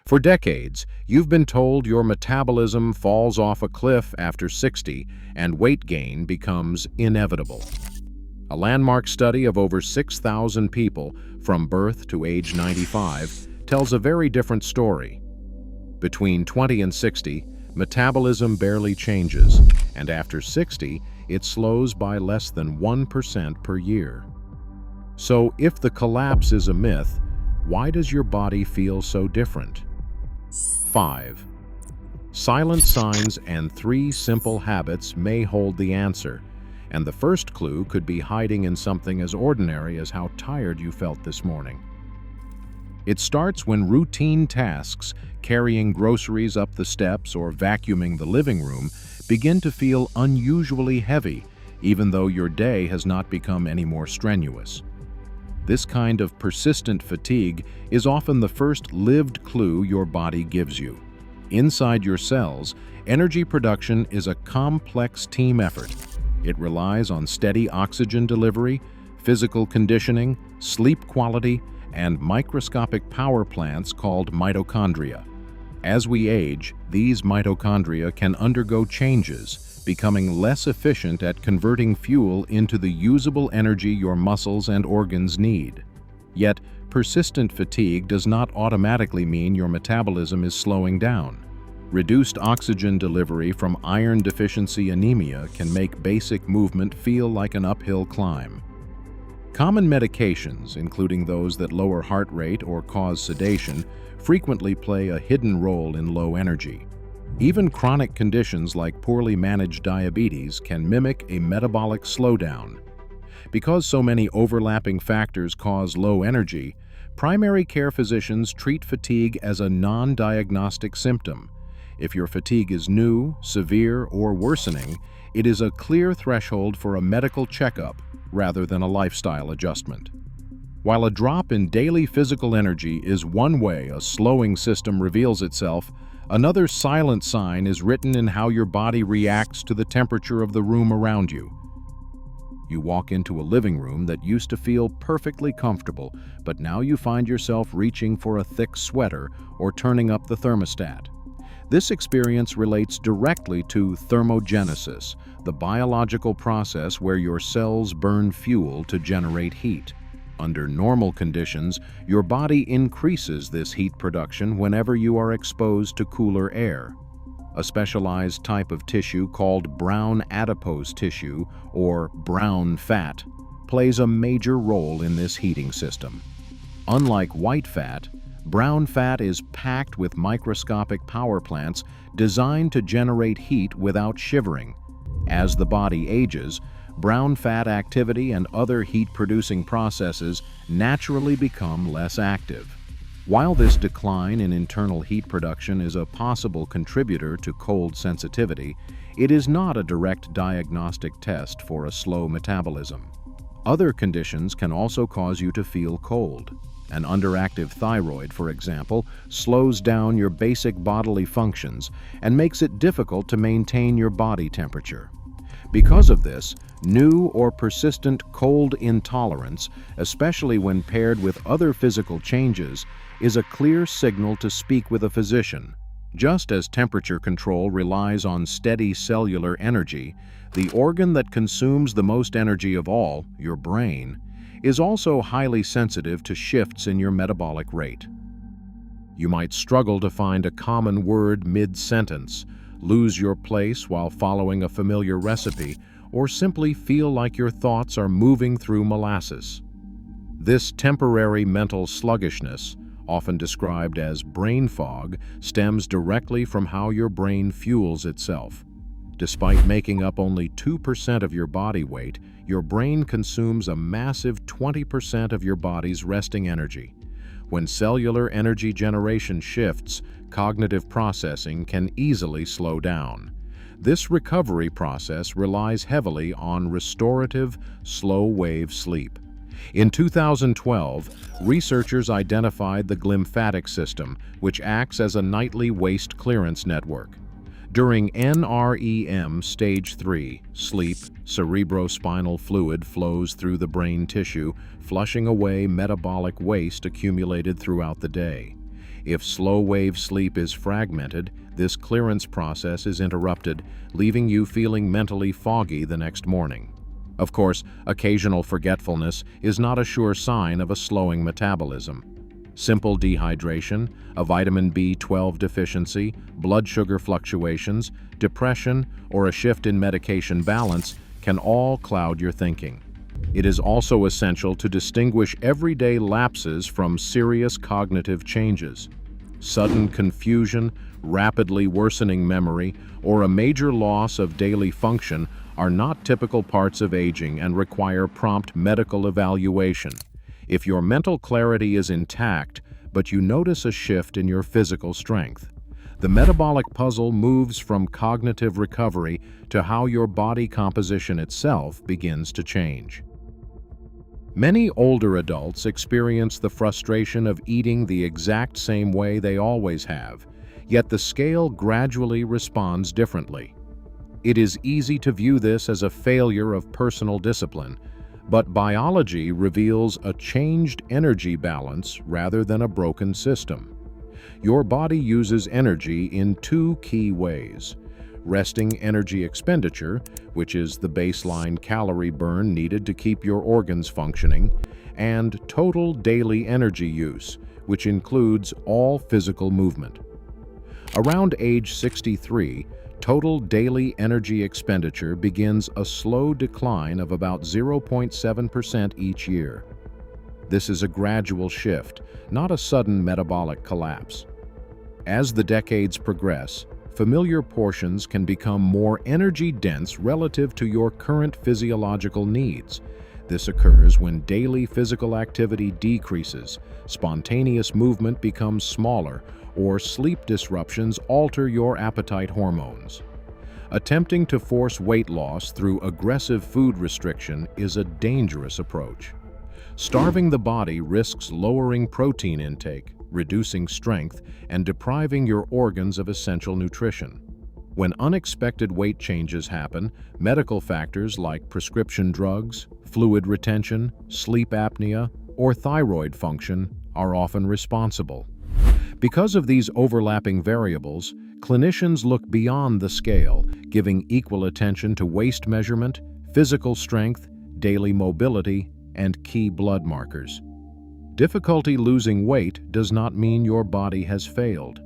For decades, you've been told your metabolism falls off a cliff after 60 and weight gain becomes inevitable. A landmark study of over 6,000 people from birth to age 95 tells a very different story. Between 20 and 60, metabolism barely changes, and after 60, it slows by less than 1% per year. So, if the collapse is a myth, why does your body feel so different? 5. Silent signs and 3 simple habits may hold the answer, and the first clue could be hiding in something as ordinary as how tired you felt this morning. It starts when routine tasks, carrying groceries up the steps or vacuuming the living room, begin to feel unusually heavy, even though your day has not become any more strenuous. This kind of persistent fatigue is often the first lived clue your body gives you. Inside your cells, energy production is a complex team effort. It relies on steady oxygen delivery, physical conditioning, sleep quality, and microscopic power plants called mitochondria. As we age, these mitochondria can undergo changes, becoming less efficient at converting fuel into the usable energy your muscles and organs need. Yet, persistent fatigue does not automatically mean your metabolism is slowing down. Reduced oxygen delivery from iron deficiency anemia can make basic movement feel like an uphill climb. Common medications, including those that lower heart rate or cause sedation, frequently play a hidden role in low energy. Even chronic conditions like poorly managed diabetes can mimic a metabolic slowdown. Because so many overlapping factors cause low energy, primary care physicians treat fatigue as a non-diagnostic symptom. If your fatigue is new, severe, or worsening, it is a clear threshold for a medical checkup rather than a lifestyle adjustment. While a drop in daily physical energy is one way a slowing system reveals itself, another silent sign is written in how your body reacts to the temperature of the room around you. You walk into a living room that used to feel perfectly comfortable, but now you find yourself reaching for a thick sweater or turning up the thermostat. This experience relates directly to thermogenesis, the biological process where your cells burn fuel to generate heat. Under normal conditions, your body increases this heat production whenever you are exposed to cooler air. A specialized type of tissue called brown adipose tissue, or brown fat, plays a major role in this heating system. Unlike white fat, brown fat is packed with microscopic power plants designed to generate heat without shivering. As the body ages, brown fat activity and other heat-producing processes naturally become less active. While this decline in internal heat production is a possible contributor to cold sensitivity, it is not a direct diagnostic test for a slow metabolism. Other conditions can also cause you to feel cold. An underactive thyroid, for example, slows down your basic bodily functions and makes it difficult to maintain your body temperature. Because of this, new or persistent cold intolerance, especially when paired with other physical changes, is a clear signal to speak with a physician. Just as temperature control relies on steady cellular energy, the organ that consumes the most energy of all, your brain, is also highly sensitive to shifts in your metabolic rate. You might struggle to find a common word mid-sentence, lose your place while following a familiar recipe, or simply feel like your thoughts are moving through molasses. This temporary mental sluggishness, often described as brain fog, stems directly from how your brain fuels itself. Despite making up only 2% of your body weight, your brain consumes a massive 20% of your body's resting energy. When cellular energy generation shifts, cognitive processing can easily slow down. This recovery process relies heavily on restorative, slow-wave sleep. In 2012, researchers identified the glymphatic system, which acts as a nightly waste clearance network. During NREM Stage 3, sleep, cerebrospinal fluid flows through the brain tissue, flushing away metabolic waste accumulated throughout the day. If slow-wave sleep is fragmented, this clearance process is interrupted, leaving you feeling mentally foggy the next morning. Of course, occasional forgetfulness is not a sure sign of a slowing metabolism. Simple dehydration, a vitamin B12 deficiency, blood sugar fluctuations, depression, or a shift in medication balance can all cloud your thinking. It is also essential to distinguish everyday lapses from serious cognitive changes. Sudden confusion, rapidly worsening memory, or a major loss of daily function are not typical parts of aging and require prompt medical evaluation. If your mental clarity is intact, but you notice a shift in your physical strength, the metabolic puzzle moves from cognitive recovery to how your body composition itself begins to change. Many older adults experience the frustration of eating the exact same way they always have, yet the scale gradually responds differently. It is easy to view this as a failure of personal discipline, but biology reveals a changed energy balance rather than a broken system. Your body uses energy in two key ways: resting energy expenditure, which is the baseline calorie burn needed to keep your organs functioning, and total daily energy use, which includes all physical movement. Around age 63, total daily energy expenditure begins a slow decline of about 0.7% each year. This is a gradual shift, not a sudden metabolic collapse. As the decades progress, familiar portions can become more energy-dense relative to your current physiological needs. This occurs when daily physical activity decreases, spontaneous movement becomes smaller, or sleep disruptions alter your appetite hormones. Attempting to force weight loss through aggressive food restriction is a dangerous approach. Starving the body risks lowering protein intake, reducing strength, and depriving your organs of essential nutrition. When unexpected weight changes happen, medical factors like prescription drugs, fluid retention, sleep apnea, or thyroid function are often responsible. Because of these overlapping variables, clinicians look beyond the scale, giving equal attention to waist measurement, physical strength, daily mobility, and key blood markers. Difficulty losing weight does not mean your body has failed.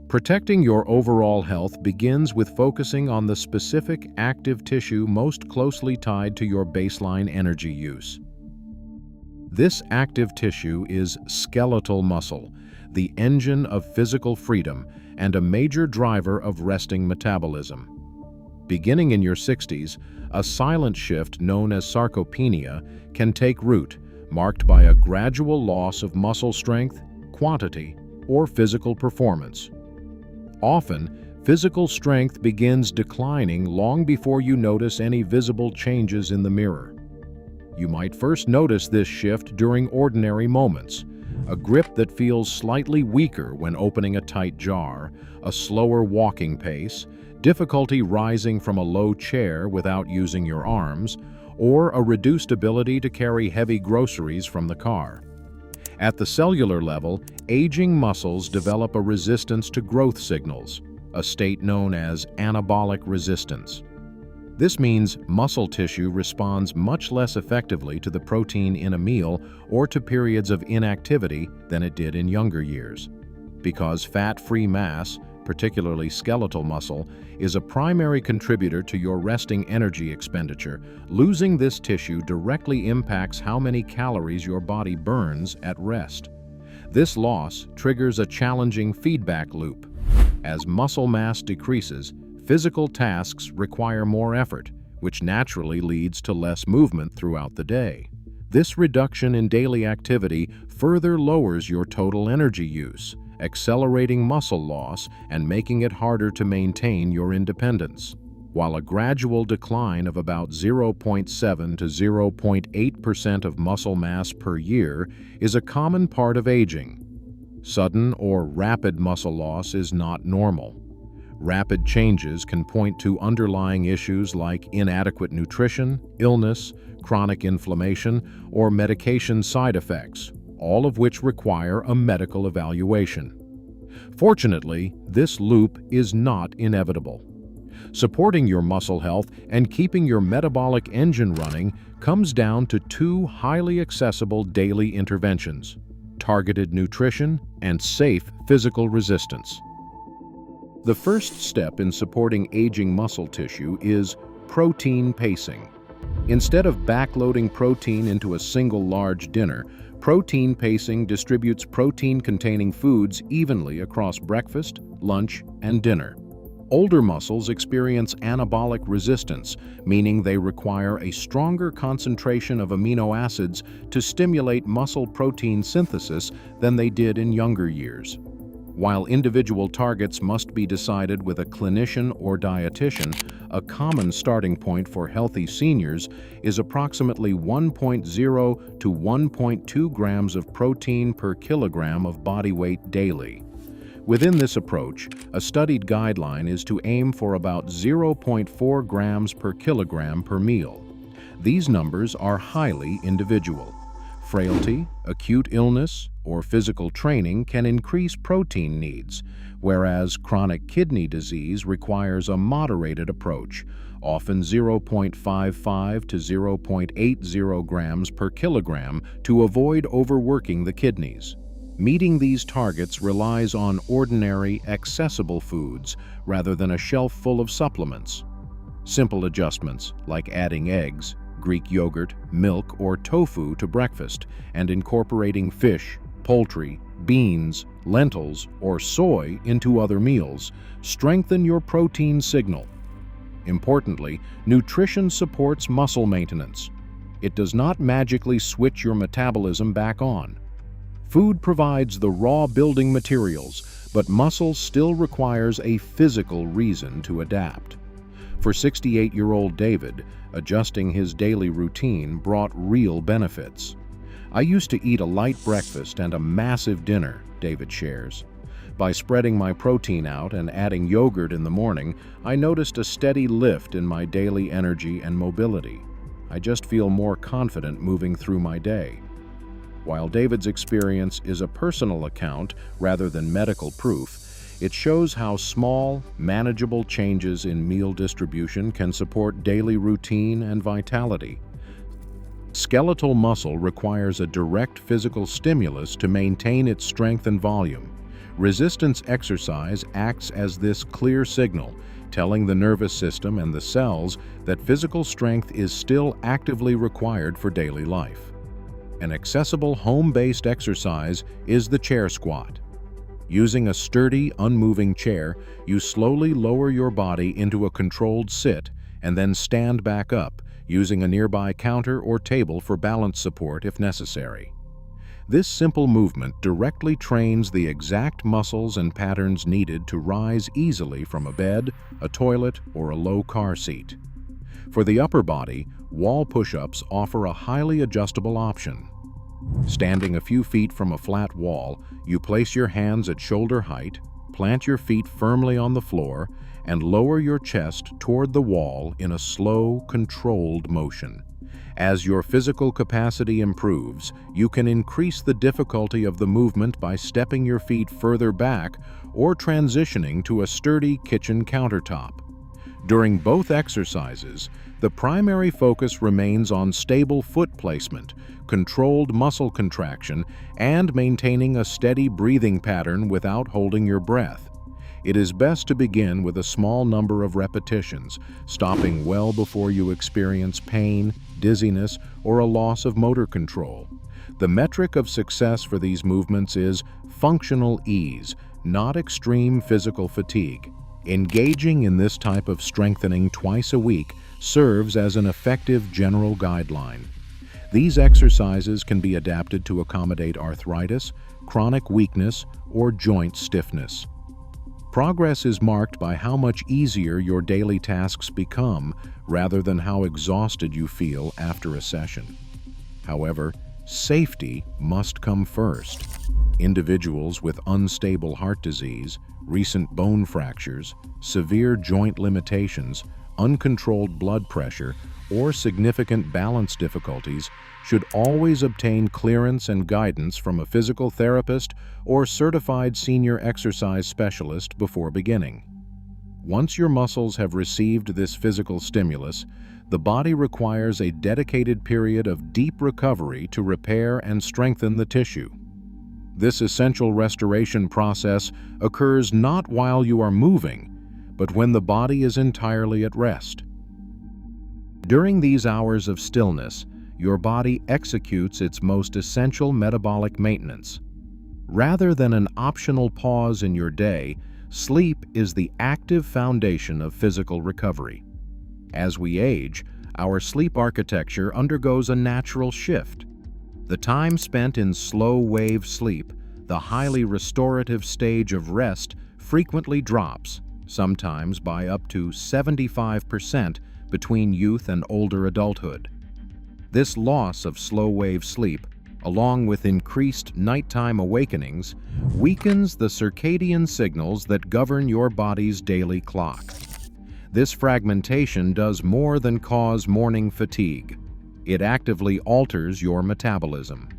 Protecting your overall health begins with focusing on the specific active tissue most closely tied to your baseline energy use. This active tissue is skeletal muscle, the engine of physical freedom and a major driver of resting metabolism. Beginning in your 60s, a silent shift known as sarcopenia can take root, marked by a gradual loss of muscle strength, quantity, or physical performance. Often, physical strength begins declining long before you notice any visible changes in the mirror. You might first notice this shift during ordinary moments: a grip that feels slightly weaker when opening a tight jar, a slower walking pace, difficulty rising from a low chair without using your arms, or a reduced ability to carry heavy groceries from the car. At the cellular level, aging muscles develop a resistance to growth signals, a state known as anabolic resistance. This means muscle tissue responds much less effectively to the protein in a meal or to periods of inactivity than it did in younger years. Because fat-free mass, particularly skeletal muscle, is a primary contributor to your resting energy expenditure, losing this tissue directly impacts how many calories your body burns at rest. This loss triggers a challenging feedback loop. As muscle mass decreases, physical tasks require more effort, which naturally leads to less movement throughout the day. This reduction in daily activity further lowers your total energy use, accelerating muscle loss and making it harder to maintain your independence. While a gradual decline of about 0.7 to 0.8% of muscle mass per year is a common part of aging, sudden or rapid muscle loss is not normal. Rapid changes can point to underlying issues like inadequate nutrition, illness, chronic inflammation, or medication side effects, all of which require a medical evaluation. Fortunately, this loop is not inevitable. Supporting your muscle health and keeping your metabolic engine running comes down to two highly accessible daily interventions: targeted nutrition and safe physical resistance. The first step in supporting aging muscle tissue is protein pacing. Instead of backloading protein into a single large dinner, protein pacing distributes protein-containing foods evenly across breakfast, lunch, and dinner. Older muscles experience anabolic resistance, meaning they require a stronger concentration of amino acids to stimulate muscle protein synthesis than they did in younger years. While individual targets must be decided with a clinician or dietitian, a common starting point for healthy seniors is approximately 1.0 to 1.2 grams of protein per kilogram of body weight daily. Within this approach, a studied guideline is to aim for about 0.4 grams per kilogram per meal. These numbers are highly individual. Frailty, acute illness, or physical training can increase protein needs, whereas chronic kidney disease requires a moderated approach, often 0.55 to 0.80 grams per kilogram, to avoid overworking the kidneys. Meeting these targets relies on ordinary, accessible foods rather than a shelf full of supplements. Simple adjustments, like adding eggs, Greek yogurt, milk, or tofu to breakfast, and incorporating fish, poultry, beans, lentils, or soy into other meals, strengthen your protein signal. Importantly, nutrition supports muscle maintenance. It does not magically switch your metabolism back on. Food provides the raw building materials, but muscle still requires a physical reason to adapt. For 68-year-old David, adjusting his daily routine brought real benefits. "I used to eat a light breakfast and a massive dinner," David shares. "By spreading my protein out and adding yogurt in the morning, I noticed a steady lift in my daily energy and mobility. I just feel more confident moving through my day." While David's experience is a personal account rather than medical proof, it shows how small, manageable changes in meal distribution can support daily routine and vitality. Skeletal muscle requires a direct physical stimulus to maintain its strength and volume. Resistance exercise acts as this clear signal, telling the nervous system and the cells that physical strength is still actively required for daily life. An accessible home-based exercise is the chair squat. Using a sturdy, unmoving chair, you slowly lower your body into a controlled sit and then stand back up, using a nearby counter or table for balance support if necessary. This simple movement directly trains the exact muscles and patterns needed to rise easily from a bed, a toilet, or a low car seat. For the upper body, wall push-ups offer a highly adjustable option. Standing a few feet from a flat wall, you place your hands at shoulder height, plant your feet firmly on the floor, and lower your chest toward the wall in a slow, controlled motion. As your physical capacity improves, you can increase the difficulty of the movement by stepping your feet further back or transitioning to a sturdy kitchen countertop. During both exercises, the primary focus remains on stable foot placement, controlled muscle contraction, and maintaining a steady breathing pattern without holding your breath. It is best to begin with a small number of repetitions, stopping well before you experience pain, dizziness, or a loss of motor control. The metric of success for these movements is functional ease, not extreme physical fatigue. Engaging in this type of strengthening twice a week serves as an effective general guideline. These exercises can be adapted to accommodate arthritis, chronic weakness, or joint stiffness. Progress is marked by how much easier your daily tasks become rather than how exhausted you feel after a session. However, safety must come first. Individuals with unstable heart disease, recent bone fractures, severe joint limitations, uncontrolled blood pressure, or significant balance difficulties should always obtain clearance and guidance from a physical therapist or certified senior exercise specialist before beginning. Once your muscles have received this physical stimulus, the body requires a dedicated period of deep recovery to repair and strengthen the tissue. This essential restoration process occurs not while you are moving, but when the body is entirely at rest. During these hours of stillness, your body executes its most essential metabolic maintenance. Rather than an optional pause in your day, sleep is the active foundation of physical recovery. As we age, our sleep architecture undergoes a natural shift. The time spent in slow-wave sleep, the highly restorative stage of rest, frequently drops, sometimes by up to 75% between youth and older adulthood. This loss of slow-wave sleep, along with increased nighttime awakenings, weakens the circadian signals that govern your body's daily clock. This fragmentation does more than cause morning fatigue. It actively alters your metabolism.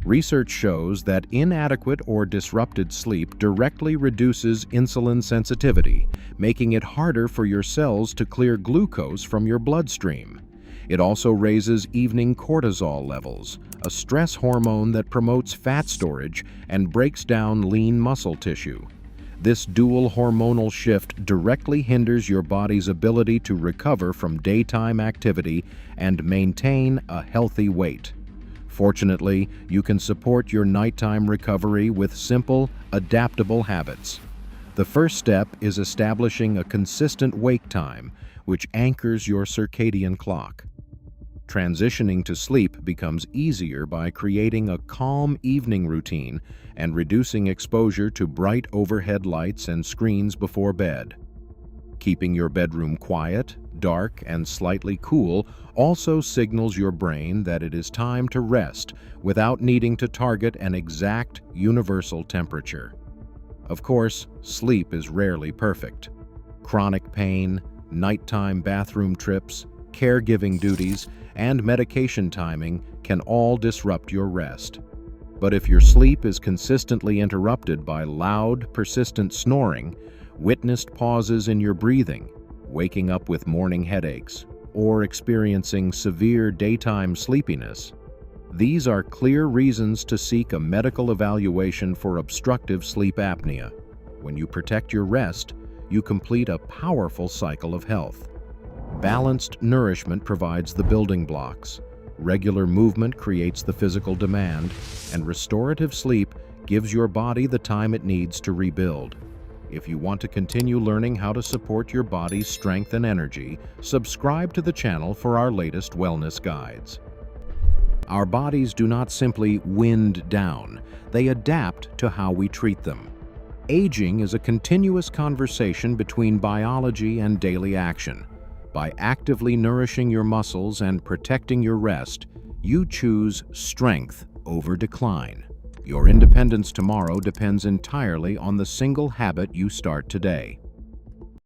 Research shows that inadequate or disrupted sleep directly reduces insulin sensitivity, making it harder for your cells to clear glucose from your bloodstream. It also raises evening cortisol levels, a stress hormone that promotes fat storage and breaks down lean muscle tissue. This dual hormonal shift directly hinders your body's ability to recover from daytime activity and maintain a healthy weight. Fortunately, you can support your nighttime recovery with simple, adaptable habits. The first step is establishing a consistent wake time, which anchors your circadian clock. Transitioning to sleep becomes easier by creating a calm evening routine and reducing exposure to bright overhead lights and screens before bed. Keeping your bedroom quiet, dark, and slightly cool also signals your brain that it is time to rest without needing to target an exact universal temperature. Of course, sleep is rarely perfect. Chronic pain, nighttime bathroom trips, caregiving duties, and medication timing can all disrupt your rest. But if your sleep is consistently interrupted by loud, persistent snoring, witnessed pauses in your breathing, waking up with morning headaches, or experiencing severe daytime sleepiness, these are clear reasons to seek a medical evaluation for obstructive sleep apnea. When you protect your rest, you complete a powerful cycle of health. Balanced nourishment provides the building blocks. Regular movement creates the physical demand, and restorative sleep gives your body the time it needs to rebuild. If you want to continue learning how to support your body's strength and energy, subscribe to the channel for our latest wellness guides. Our bodies do not simply wind down, they adapt to how we treat them. Aging is a continuous conversation between biology and daily action. By actively nourishing your muscles and protecting your rest, you choose strength over decline. Your independence tomorrow depends entirely on the single habit you start today.